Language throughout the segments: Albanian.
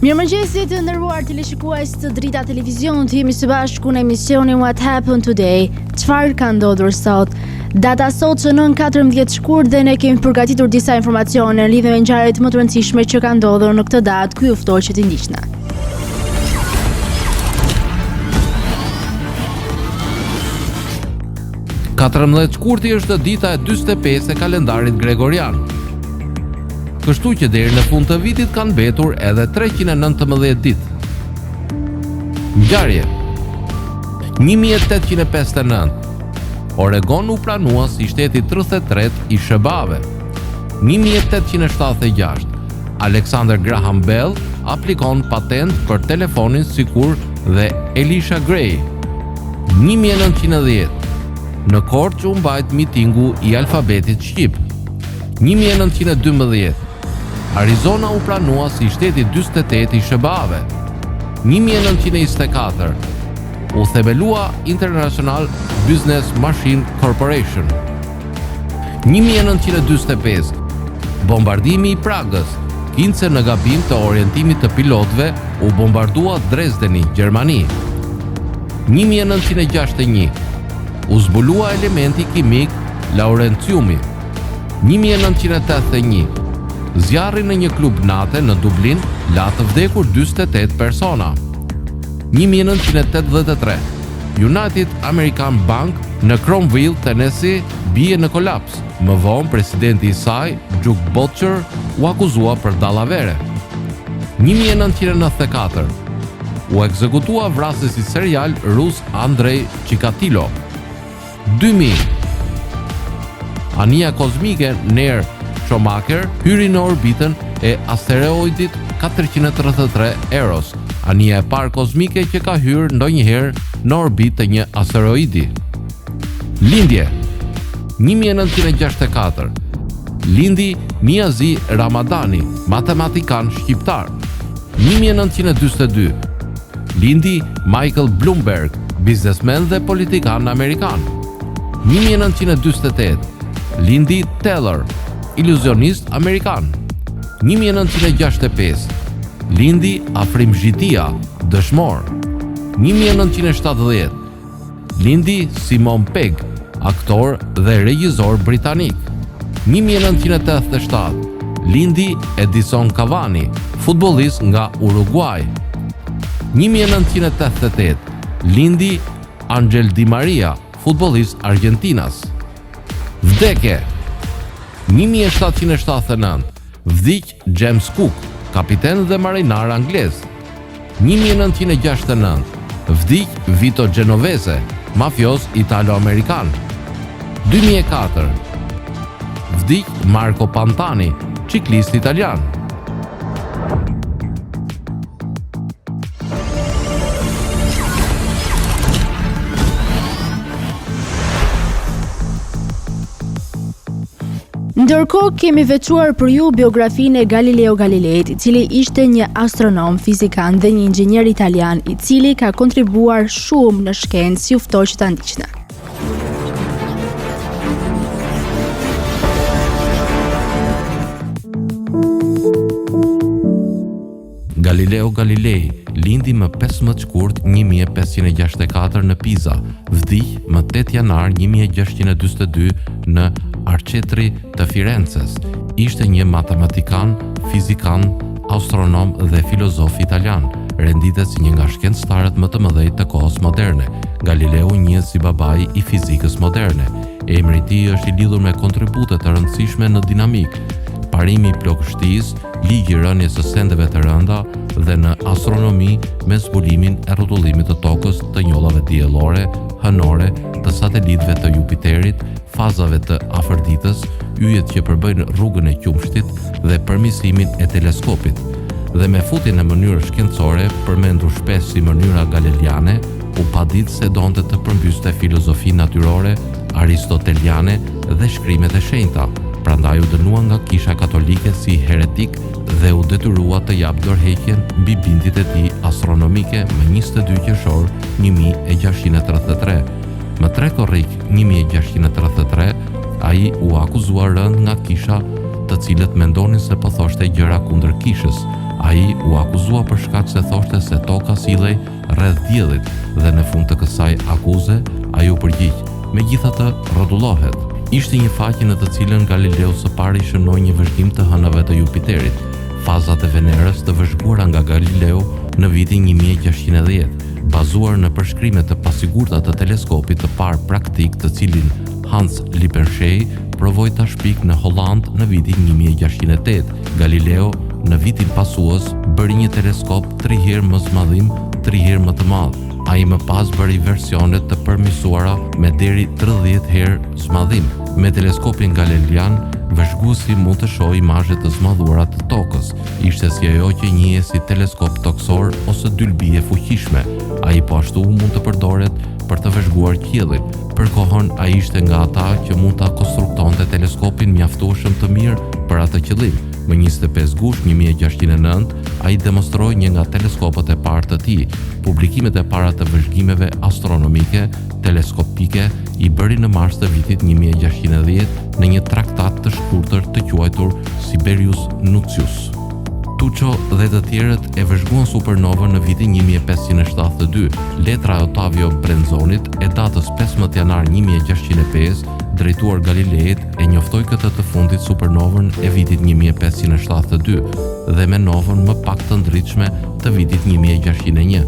Mirëmëngjesi të nderuar teleshikues të Drita Televizionit, jemi së bashku në emisionin What Happened Today. Çfarë ka ndodhur sot? Data sot shënon 14 shkurt dhe ne kemi përgatitur disa informacione në lidhje me ngjarjet më të rëndësishme që kanë ndodhur në këtë datë. Ky ju ftoj që t'i ndiqni. Shkurti është dita e 45 e kalendarit gregorian. Kështu që deri në fund të vitit kanë mbetur edhe 319 ditë. Ngjarje. 1859. Oregon u pranua si shteti 33 i SBA-ve. 1876. Alexander Graham Bell aplikon patent për telefonin sikur dhe Elisha Gray. 1910. Në Korçë u mbajt mitingu i alfabetit shqip. 1912. Arizona u pranua si shteti 48 i SBA-ve. 1924. U thebelua International Business Machine Corporation. 1945. Bombardimi i Pragës, kincë në gabim të orientimit të pilotëve, u bombardua Dresdeni, Gjermani. 1961. U zbulua elementi kimik laurenciumi. 1981. Zjarri në një klub nate në Dublin la të vdekur 48 persona. 1983. United American Bank në Cromwell, Tennessee, bie në kolaps. Më vonë presidenti i saj, Duke Butcher, u akuzua për dallavere. 1994. U ekzekutua vrasësi serial rus Andrei Chikatilo. 2000. Anija kozmike Near Schumacher hyri në orbitën e asteroidit 433 Eros, anija e parë kozmike që ka hyrë ndonjëherë në orbitë të një asteroidi. Lindje. 1964. Lindi Niazi Ramadani, matematikan shqiptar. 1942. Lindi Michael Bloomberg, biznesmen dhe politikan amerikan. 1948. Lindi Taylor, iluzionist amerikan. 1965. Lindi Afrim Zhitia, dëshmor. 1970. Lindi Simon Pegg, aktor dhe regjisor britanik. 1987. Lindi Edison Cavani, futbollist nga Uruguay. 1988. Lindi Angel Di Maria, futbollist Argentinas. Vdekje. 1779. Vdiq James Cook, kapiten dhe marinar anglez. 1969. Vdiq Vito Genovese, mafios italo-amerikan. 2004. Vdiq Marco Pantani, ciklist italian. Ndërkohë kemi veçuar për ju biografinë e Galileo Galileit, i cili ishte një astronom, fizikan dhe një inxhinier italian, i cili ka kontribuar shumë në shkencë, ju ftoj që ta ndiqni. Galileo Galilei lindi më 15 shkurt 1564 në Pisa, vdiq më 8 janar 1642 në Arcetri të Firenzes. Ishte një matematikan, fizikan, astronom dhe filozof italian, renditet si një nga shkencëtarët më të mëdhenj të kohës moderne. Galileo njihet si babai i fizikës moderne. Emri i tij është i lidhur me kontributet të rëndësishme në dinamik, parimi i plogështisë, ligji i rënies së sendeve të rënda dhe në astronomi me zbulimin e rrotullimit të tokës, të njollave diellore, hënore, të satelitëve të Jupiterit, fazave të afërditës, yjet që përbëjnë rrugën e qumshtit dhe përmirësimin e teleskopit. Dhe me futjen në mënyrë shkencore, përmendur shpesh si mënyra galiliane, u paditë se donte të përmbyste filozofi natyrore, aristoteliane dhe shkrimet e shenjta. Prandaj u dënua nga Kisha Katolike si heretik dhe u detyrua të jap dorëheqjen mbi bindjet e tij astronomike më 22 qershor 1633. Më 3 korrik 1633, ai u akuzua rënd nga Kisha, të cilët mendonin se po thoshte gjëra kundër Kishës. Ai u akuzua për shkak se thoshte se toka sillej rreth diellit dhe në fund të kësaj akuze ai u përgjigj. Megjithatë, rrotullohet. Ishte një faqe në të cilën Galileu së pari shënoi një vëzhgim të hënave të Jupiterit, fazat e Venerës të vëzhguara nga Galileu në vitin 1610, bazuar në përshkrimet të pasigurta të teleskopit të parë praktik, të cilin Hans Lippershey provoi ta shpik në Holland në vitin 1608. Galileo në vitin pasues bëri një teleskop 3 herë më zmadhim, 3 herë më të madh. Ai më pas bëri versionet të përmirësuara me deri 30 herë zmadhim. Me teleskopin galilian, vëzhguesi mund të shohë imazhe të zmadhuara të tokës. Ishte si ajo që njihet si teleskop toksor ose dylbi e fuqishme. Ai po ashtu mund të përdoret për të vëzhguar qiellin. Për kohën ai ishte nga ata që mund ta konstruktonte teleskopin mjaftueshëm të mirë për atë qëllim. Më 25 gusht 1609, ai demonstroi një nga teleskopët e parë të tij. Publikimet e para të vëzhgimeve astronomike teleskopike i bëri në mars të vitit 1610 në një traktat të shkurtër të quajtur Sibelius Nuncius. Tuccio dhe të tjerët e vëzhguan supernovën në vitin 1572. Letra e Ottavio Brenzonit e datës 15 janar 1605, drejtuar Galileit, e njoftoi këtë të fundit supernovën e vitit 1572 dhe me novën më pak të ndritshme të vitit 1601.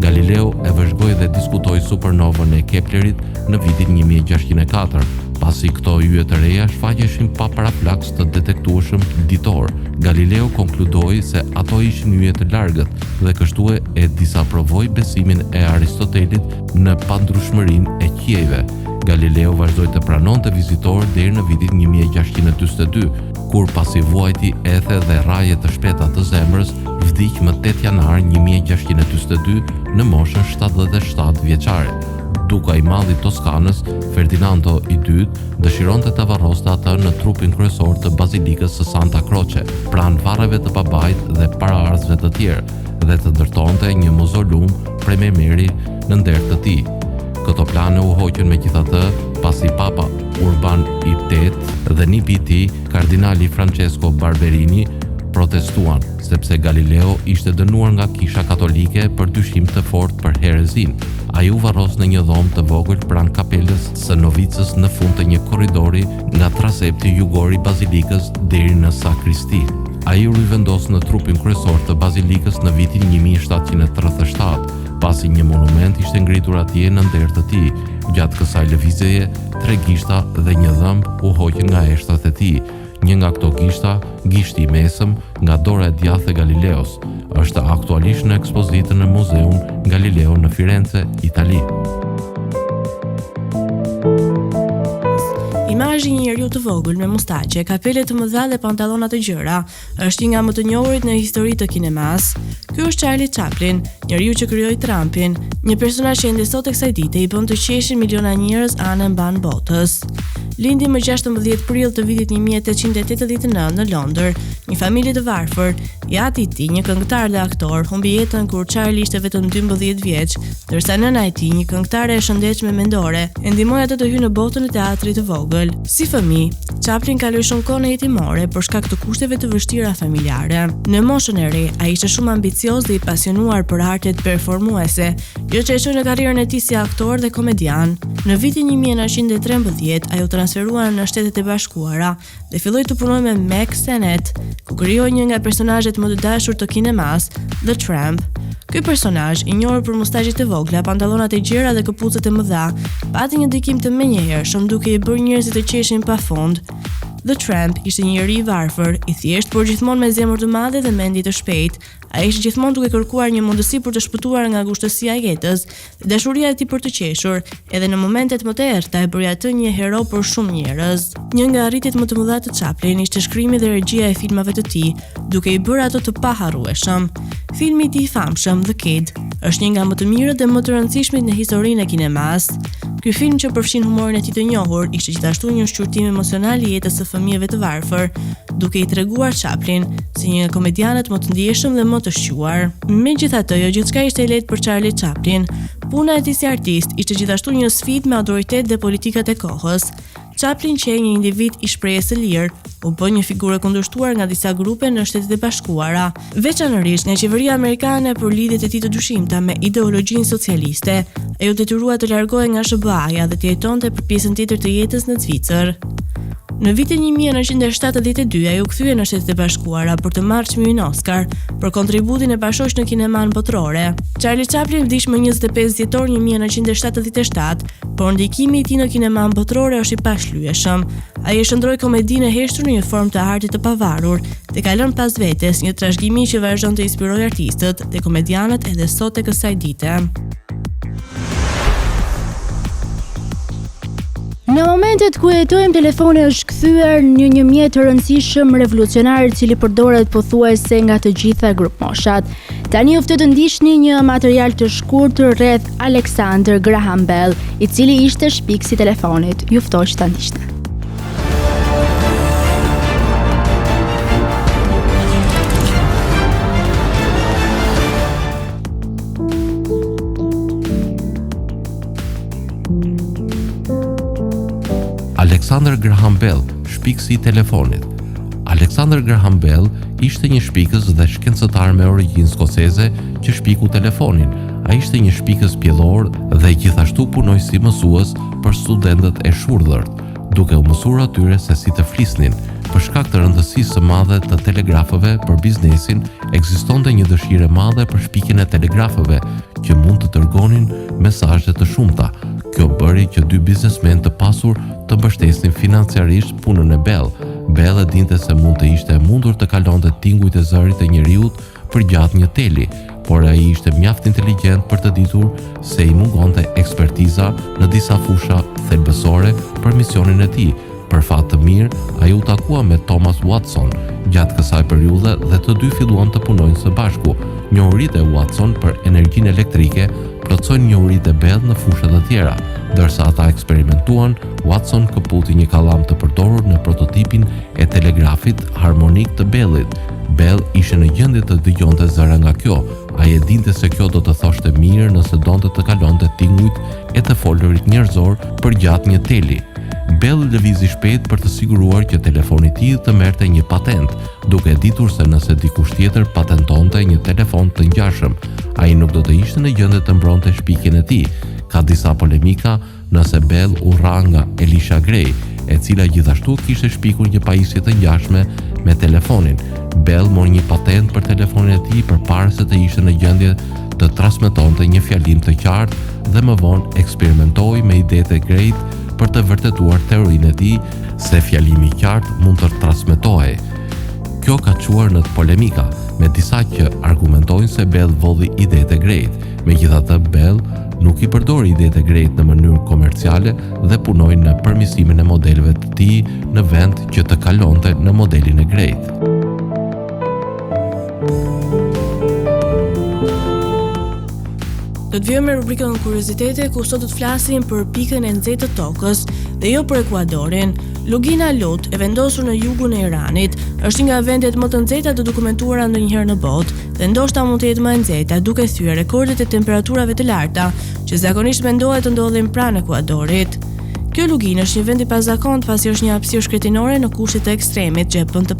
Galileo e vëzhgoi dhe diskutoi supernovën e Keplerit në vitin 1604, pasi këto yje të reja shfaqeshin pa paraflaks të detektueshëm ditor. Galileo konkludoi se ato ishin yje të largët dhe kështu e disaprovoi besimin e Aristotelit në pandrushmërinë e qiejve. Galileo vazhdoi të pranonte vizitorë deri në vitin 1642, kur pasi vuajti ethe dhe rraje të shpeta të zemrës, vdiq më 8 janar 1642 në moshën 77 vjeçare. Duka i madh i Toskanës, Ferdinando II, dëshironte të varroste atë në trupin kryesor të bazilikës së Santa Croce, pranë varreve të babait dhe paraardhësve të tjerë, dhe të ndërtonte një mauzolum prej mermeri në nder të tij. Këto plane u hoqën megjithatë pasi Papa Urban VIII dhe nipi i tij, kardinali Francesco Barberini, protestuan, sepse Galileo ishte dënuar nga Kisha Katolike për dyshim të fortë për herezin. Ai u varros në një dhomë të vogël pranë kapelës së Novicës në fund të një korridori nga transepti jugor i bazilikës deri në sakristi. Ai u rivendos në trupin kryesor të bazilikës në vitin 1737, pasi një monument ishte ngritur atje në nder të tij. Gjatë kësaj lëvizjeje, 3 gishta dhe një dhëmb u hoqën nga eshtrat e tij. Një nga këto gishta, gishti i mesëm nga dora e djathtë e Galileos, është aktualisht në ekspozitën në Muzeun Galileo në Firenze, Itali. Imazhi i një njeriu të vogël me mustaqe, kapele të mëdha dhe pantallona të gjëra është një nga më të njohurit në histori të kinemas. Ky është Charlie Chaplin, njeriu që krijoi Trumpin, një personazh që ende sot e kësaj dite i bën të qeshin miliona njerëz anë mban botës. Lindi më 16 prill të vitit 1889 në Londër, një familje të varfër. Jati i tij, një këngëtar dhe aktor, humbi jetën kur Charlie ishte vetëm 12 vjeç, ndërsa nëna e tij, një këngëtare e shëndetshme mendore, e ndihmoi atë të hyjë në botën e teatrit të vogël. Si fëmijë, Chaplin kaloi shumë kohë në jetimore për shkak të kushteve të vështira familjare. Në moshën e re, ai ishte shumë ambicioz dhe i pasionuar për artet performuese, gjë që e çoi në karrierën e tij si aktor dhe komedian. Në vitin 1913, ai u transferua në Shtetet e Bashkuara dhe filloi të punojë me Mack Sennett, ku krijoi një nga personazhet më të dashur të kinemas, The Tramp. Ky personazh, i njohur për mustaqet e vogla, pantallonat e gjera dhe këpucët e mëdha, pati një ndikim të menjëhershëm duke i bërë njerëzit të qeshin pafund. The Tramp ishte një njeri i varfër, i thjesht, por gjithmonë me zemër të madhe dhe mendje të shpejtë. Ai ishte gjithmonë duke kërkuar një mundësi për të shpëtuar nga ngushtësia e jetës, dhe dashuria e tij për të qeshur, edhe në momentet më të errta e bëri atë një hero për shumë njerëz. Një nga arritjet më të mëdha të Chaplin ishte shkrimi dhe regjia e filmave të tij, duke i bërë ato të paharrueshëm. Filmi i tij i famshëm, The Kid, është një nga më të mirët dhe më të rëndësishmit në historinë e kinemas. Ky film, që përfshin humorin e tij të njohur, ishte gjithashtu një shqyrtim emocional i jetës së fëmijëve të varfër, duke i treguar Chaplin si një nga komedianët më të ndjeshëm dhe më të shquar. Megjithatë, jo gjithçka ishte e lehtë për Charlie Chaplin. Puna e tij si artist ishte gjithashtu një sfidë me autoritet dhe politikat e kohës. Chaplin, që një individ i shprehjes së lirë, u bë një figurë e kundërshtuar nga disa grupe në Shtetet e Bashkuara, veçanërisht nga qeveria amerikane për lidhjet e tij të dyshimta me ideologjinë socialiste. Ai u detyrua të largohej nga SBA-ja dhe të jetonte për pjesën tjetër të jetës në Zvicër. Në vitin 1972 ai u kthye në Shtetet e Bashkuara për të marrë çmimin Oscar për kontributin e pashoq në kineman botërore. Charlie Chaplin vdiq më 25 dhjetor 1977, por ndikimi i tij në kineman botërore është i pashlyeshëm. Ai e shndroi komedinë e heshtur në një formë të artit të pavarur dhe ka lënë pas vetes një trashëgimi që vazhdon të inspirojë artistët dhe komedianët edhe sot tek kësaj dite. Në momentet ku jetojmë, telefoni është kthyer në një mjet të rëndësishëm revolucionar i cili përdoret pothuajse nga të gjitha grupmoshat. Tani ju ftoj të ndiqni një material të shkurtër rreth Alexander Graham Bell, i cili ishte shpikësi i telefonit. Ju ftoj që ta ndiqni. Alexander Graham Bell, shpikësi i telefonit. Alexander Graham Bell ishte një shpikës dhe shkencëtar me origjinë skoceze që shpiku telefonin. Ai ishte një shpikës pjellor dhe gjithashtu punoi si mësues për studentët e shurdhërt, duke u mësuar atyre se si të flisnin. Për shkak të rëndësisë së madhe të telegrafëve për biznesin, ekzistonte një dëshirë e madhe për shpikjen e telegrafëve që mund të dërgonin mesazhe të shumta. Kjo bëri që dy biznesmen të pasur të mbështesnin financiarisht punën e Bell. Bell e dinte se mund të ishte e mundur të kalonte tingujt e zërit të njeriut përgjatë një teli, por ai ishte mjaft inteligjent për të ditur se i mungonte ekspertiza në disa fusha thelbësore për misionin e tij. Për fat të mirë, ai u takua me Thomas Watson gjatë kësaj periudhe dhe të dy filluan të punojnë së bashku. Njohuritë e Watson për energjinë elektrike plotësojnë njohuritë e Bell në fusha të tjera. Ndërsa ata eksperimentuan, Watson këputi një kallam të përdorur në prototipin e telegrafit harmonik të Bellit. Bell ishte në gjendje të dëgjonte zëra nga kjo. Ai e dinte se kjo do të thoshte mirë nëse donte të kalonte tingujt e të folurit njerëzor përgjatë një teli. Bell lëvizi shpejt për të siguruar që telefoni i tij të merrte një patent, duke ditur se nëse dikush tjetër patentonte një telefon të ngjashëm, ai nuk do të ishte në gjendje të mbronte shpikjen e tij. Ka disa polemika nëse Bell u rra nga Elisha Gray, e cila gjithashtu kishte shpikur një pajisje të ngjashme me telefonin. Bell mori një patent për telefonin e tij përpara se të ishte në gjendje të transmetonte një fjalim të qartë dhe më vonë eksperimentoi me idetë e Grayt për të vërtetuar teorinë e tij se fjalimi i qartë mund të transmetohej. Kjo ka çuar në polemika, me disa që argumentojnë se Bell volli idetë e Grayt. Megjithatë, Bell nuk i përdori idetë e Grayt në mënyrë komerciale dhe punoi në përmirësimin e modeleve të tij në vend që të kalonte në modelin e Grayt. Do të vijmë me rubrikën kuriozitete, ku sot do të flasim për pikën e nxehtë të tokës dhe jo për Ekuadorin. Lugina Lut, e vendosur në jugun e Iranit, është nga vendet më të nxehta të dokumentuara ndonjëherë në botë dhe ndoshta mund të jetë më e nxehta duke thyer rekordet e temperaturave të larta që zakonisht mendohet të ndodhin pranë Ekuadorit. Kjo luginë është një vend i pazakont pasi është një hapësirë shkretinore në kushte të ekstremit që e bën të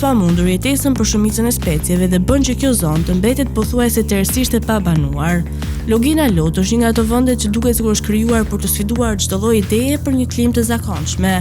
pamundur jetesën për shumicën e specieve dhe bën që kjo zonë të mbetet pothuajse tërësisht e pabanuar. Lugina Lut është një nga ato vende që duket sikur është krijuar për të sfiduar çdo lloj ideje për një klimë të zakonshme.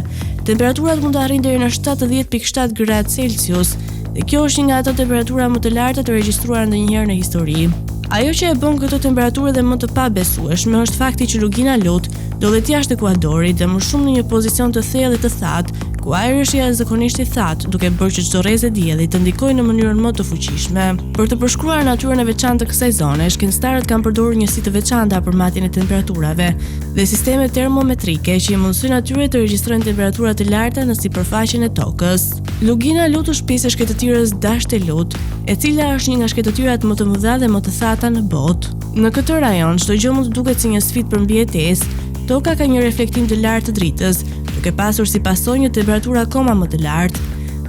Temperaturat mund të arrijnë deri në 70.7 gradë Celsius dhe kjo është një nga ato temperatura më të larta të regjistruara ndonjëherë në histori. Ajo që e bën këto temperaturë dhe më të pabesueshme është fakti që Lugina Lut ndodhet jashtë Ekuadorit dhe më shumë në një pozicion të thellë dhe të thatë, ku ajri është jashtëzakonisht i thatë, duke bërë që çdo rrezë e diellit të ndikojë në mënyrën më të fuqishme. Për të përshkruar natyrën e veçantë të kësaj zone, shkencëtarët kanë përdorur njësi të veçanta për matjen e temperaturave dhe sisteme termometrike që i mundsojnë natyrën të regjistrojnë temperatura të larta në sipërfaqen e tokës. Lugina lut është pjesë e shkëtëtirës dashte lut, e cila është një nga shkëtëtyrat më të mëdha dhe më të thata në botë. Në këtë rajon, çdo gjë mund të duket si një sfidë për mbijetesë. Toka ka një reflektim të lartë të dritës, duke pasur si pasojë një temperaturë akoma më të lartë.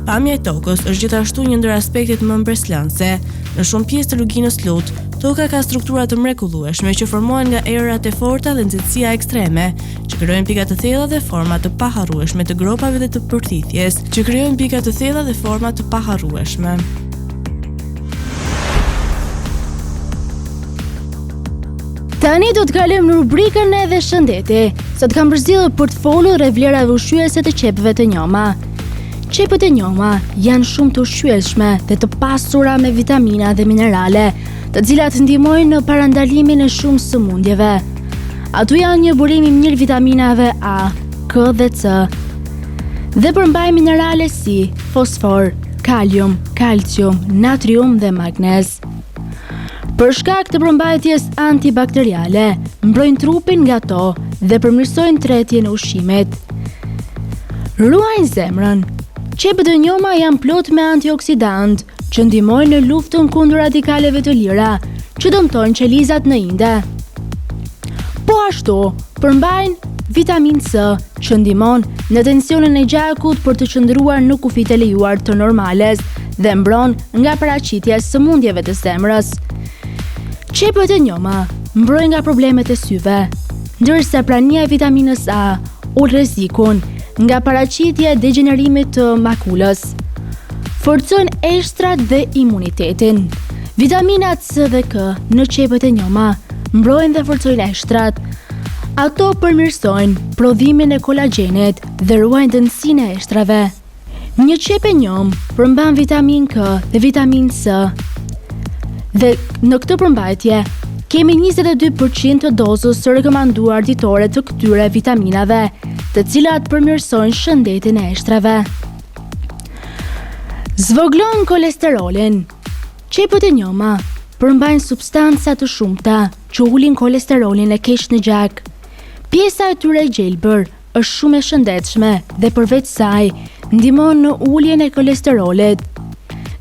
Pamja e tokës është gjithashtu një ndër aspektet më mbreslënse. Në shumë pjesë të luginës lut, toka ka struktura të mrekullueshme që formohen nga erërat e forta dhe nxehtësia ekstreme, që krijojnë pika të thella dhe forma të paharrueshme të gropave dhe të përthithjes, Tani do të kalojmë në rubrikën edhe shëndeti. Sot kam përzgjedhur për të folur rreth vlerave ushqyese të qepëve të njoma. Qepët e njoma janë shumë të ushqyeshme dhe të pasura me vitamina dhe minerale, të cilat ndihmojnë në parandalimin e shumë sëmundjeve. Ato janë një burim i mirë vitaminave A, K dhe C, dhe përmbajnë minerale si fosfor, kalium, kalcium, natrium dhe magnez. Për shkak të përmbajtjes antibakteriale, mbrojnë trupin nga to dhe përmirësojnë tretjen e ushqimit. Ruajnë zemrën. Qepët e njoma janë plot me antioksidant që ndihmojnë në luftën kundër radikaleve të lira që dëmtojnë qelizat në inde. Po ashtu, përmbajnë vitamin C që ndihmon në tensionin e gjakut për të qëndruar në kufit e lejuar të normales dhe mbron nga paraqitja e sëmundjeve të zemrës. Qepët e njoma mbrojnë nga problemet e syve, ndërsa prania e vitaminës A ul rrezikun nga paraqitja e degenerimit të makulës. Forcojnë eshtrat dhe imunitetin. Vitaminat C dhe K në qepët e njoma mbrojnë dhe forcojnë eshtrat. Ato përmirësojnë prodhimin e kolagjenit dhe ruajnë dënsinë e eshtrave. Një qep e njom përmban vitamin K dhe vitamin C. Dhe në këtë përmbajtje, kemi 22% të dozës së rekomanduar ditore të këtyre vitaminave, të cilat përmirësojnë shëndetin e eshtrave. Zvoglojnë kolesterolin. Qepët e njoma përmbajnë substanca të shumta që ulin kolesterolin e keq në gjak. Pjesa e tyre e gjelbër është shumë e shëndetshme dhe përveç saj ndihmon në uljen e kolesterolit.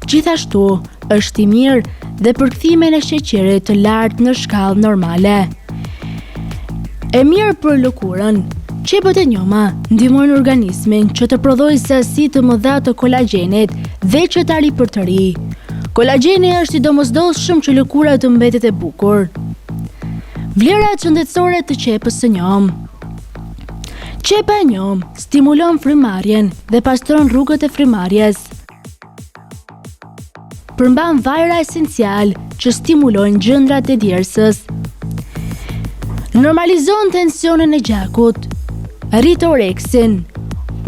Gjithashtu, është i mirë dhe përkthimin e sheqerit të lartë në shkallë normale. E mirë për lëkurën. Qepët e njoma ndihmojnë organizmin që të prodhojë sasi të mëdha të kolagjenit dhe që të ripërtëri. Kolagjeni është i domosdoshëm që lëkura të mbetet e bukur. Vlerat shëndetësore të qepës së njom. Qepa e njom stimulon frymarrjen dhe pastron rrugët e frymarrjes. Përmban vajra esencial që stimulojnë gjëndrat e djersës. Normalizon tensionin e gjakut, rrit oreksin,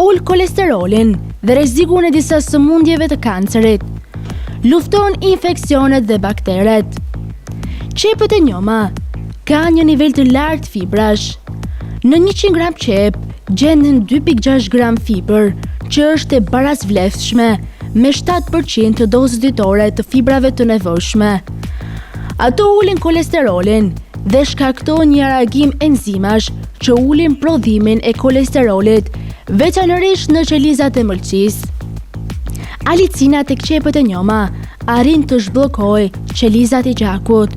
ul kolesterolin dhe rrezikun e disa sëmundjeve të kancerit. Lufton infeksionet dhe bakteret. Qepët e njoma ka një nivel të lartë fibrash. Në 100 gram qep gjenden 2.6 gram fibër, që është e barazvlefshme me 7% të dozës ditore të fibrave të nevojshme. Ato ulin kolesterolin dhe shkaktojnë një reagim enzimash që ulin prodhimin e kolesterolit, veçanërisht në qelizat e mëlçisë. Alicina tek qepët e njoma arrin të zhbllokojë qelizat e gjakut.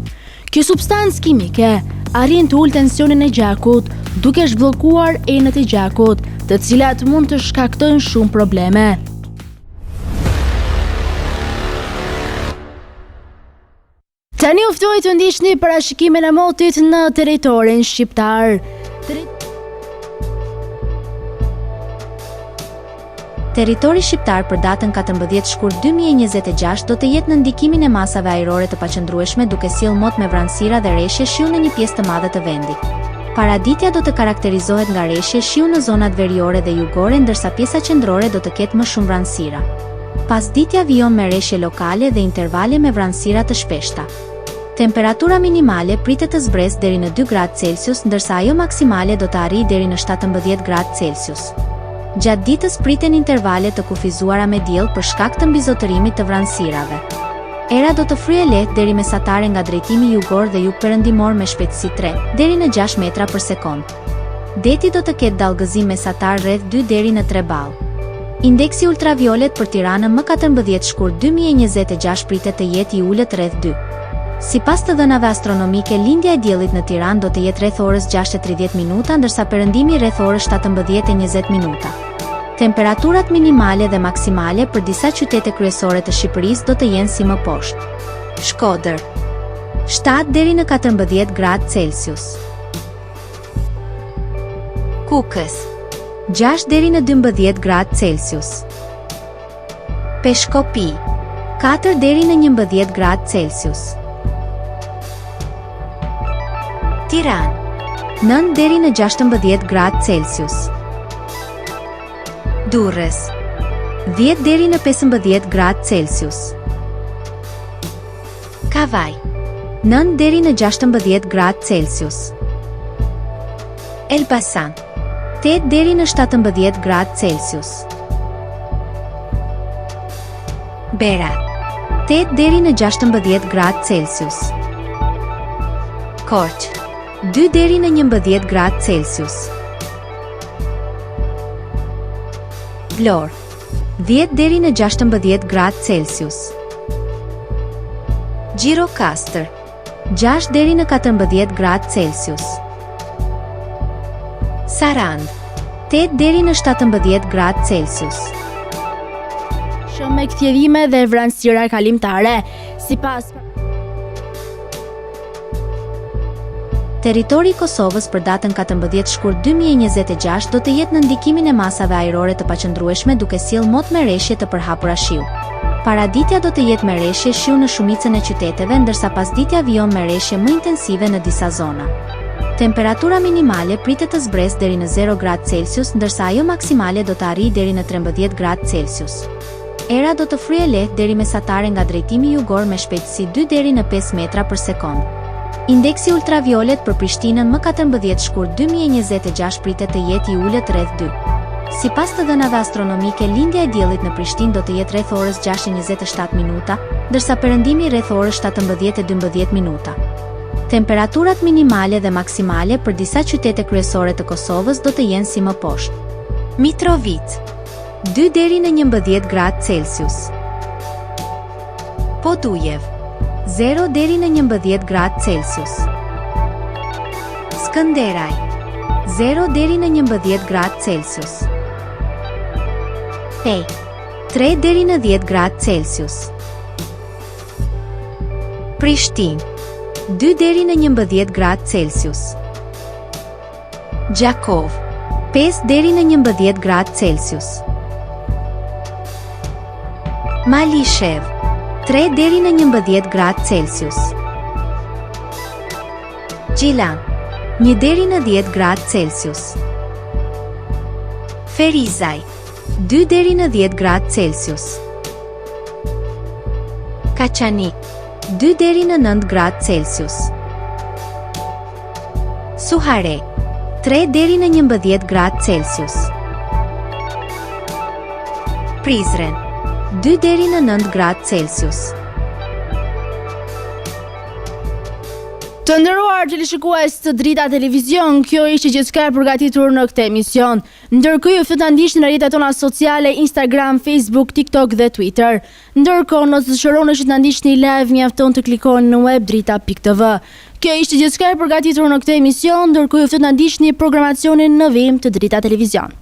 Kjo substancë kimike arrin të ul tensionin e gjakut duke zhbllokuar enët e gjakut, të cilat mund të shkaktojnë shumë probleme. Tani u ftoj të ndiqni parashikimin e motit në territorin shqiptar. Territori shqiptar për datën 14 shkurt 2026 do të jetë në ndikimin e masave ajrore të paqëndrueshme, duke sjellë mot me vranësira dhe reshje shiu në një pjesë të madhe të vendit. Paraditja do të karakterizohet nga reshje shiu në zonat veriore dhe jugore, ndërsa pjesa qendrore do të ketë më shumë vranësira. Pasditja vijon me reshje lokale dhe intervale me vranësira të shpeshta. Temperatura minimale pritet të zbresë deri në 2 gradë Celsius, ndërsa ajo maksimale do të arrijë deri në 17 gradë Celsius. Gjatë ditës priten intervale të kufizuara me diell për shkak të mbizotërimit të vranësirave. Era do të fryejë lehtë deri mesatare nga drejtimi jugor dhe jugperëndimor me shpejtësi 3 deri në 6 metra për sekond. Deti do të ketë dallgëzim mesatar rreth 2 deri në 3 ball. Indeksi ultraviolet për Tiranën më 14 shkurt 2026 pritet të jetë i ulët rreth 2. Sipas të dhënave astronomike, lindja e diellit në Tiranë do të jetë rreth orës 6:30 minuta, ndërsa perëndimi rreth orës 17:20 minuta. Temperaturat minimale dhe maksimale për disa qytete kryesore të Shqipërisë do të jenë si më poshtë. Shkodër 7 deri në 14 gradë Celsius. Kukës 6 deri në 12 gradë Celsius. Peshkopi 4 deri në 11 gradë Celsius. Tiranë 9 deri në 16 gradë Celsius. Durrës 10 deri në 15 gradë Celsius. Kavaj 9 deri në 16 gradë Celsius. Elbasan 8 deri në 17 gradë Celsius. Berat 8 deri në 16 gradë Celsius. Korçë 2 deri në 11 gradë Celsius. Vlorë 10 deri në 16 gradë Celsius. Gjirokastër 6 deri në 14 gradë Celsius. Sarand 8 deri në 17 gradë Celsius. Shumë me kthjerime dhe vranësira kalimtare. Sipas Territori i Kosovës për datën 14 shkurt 2026 do të jetë në ndikimin e masave ajrore të paqëndrueshme, duke sjellë mot me rreshje të përhapura shiu. Paraditja do të jetë me rreshje shiu në shumicën e qyteteve, ndërsa pasditja vijon me rreshje më intensive në disa zona. Temperatura minimale pritet të zbresë deri në 0 gradë Celsius, ndërsa ajo maksimale do të arrijë deri në 13 gradë Celsius. Era do të fryejë lehtë deri mesatare nga drejtimi jugor me shpejtësi 2 deri në 5 metra për sekond. Indeksi ultraviolet për Prishtinën më 14 shkurt 2026 pritet të jetë i ulët rreth 2. Sipas të dhënave astronomike, lindja e diellit në Prishtinë do të jetë rreth orës 6:27 minuta, ndërsa perëndimi rreth orës 17:12 minuta. Temperaturat minimale dhe maksimale për disa qytete kryesore të Kosovës do të jenë si më poshtë. Mitrovica 2 deri në 11 gradë Celsius. Podujev 0 deri në 11 gradë Celsius. Skënderaj 0 deri në 11 gradë Celsius. Pej 3 deri në 10 gradë Celsius. Prishtinë 2 deri në 11 gradë Celsius. Gjakov 5 deri në 11 gradë Celsius. Malishev 3 deri në 11 gradë Celsius. Gjilan 1 deri në 10 gradë Celsius. Ferizaj 2 deri në 10 gradë Celsius. Kaçanik 2 deri në 9 gradë Celsius. Suharek 3 deri në 11 gradë Celsius. Prizren 2 deri në 9 gradë Celsius. Të nderuar teleshikues të Drita Televizion, kjo ishte gjithçka e përgatitur në këtë emision. Ndërkohë ju fut ta ndiqni në rrjetet tona sociale, Instagram, Facebook, TikTok dhe Twitter. Ndërkohë nëse dëshironi që të na ndiqni live, mjafton të klikoni në web drita.tv. Kjo ishte gjithçka e përgatitur në këtë emision, ndërkohë ju fut ta ndiqni programacionin në vim të Drita Televizion.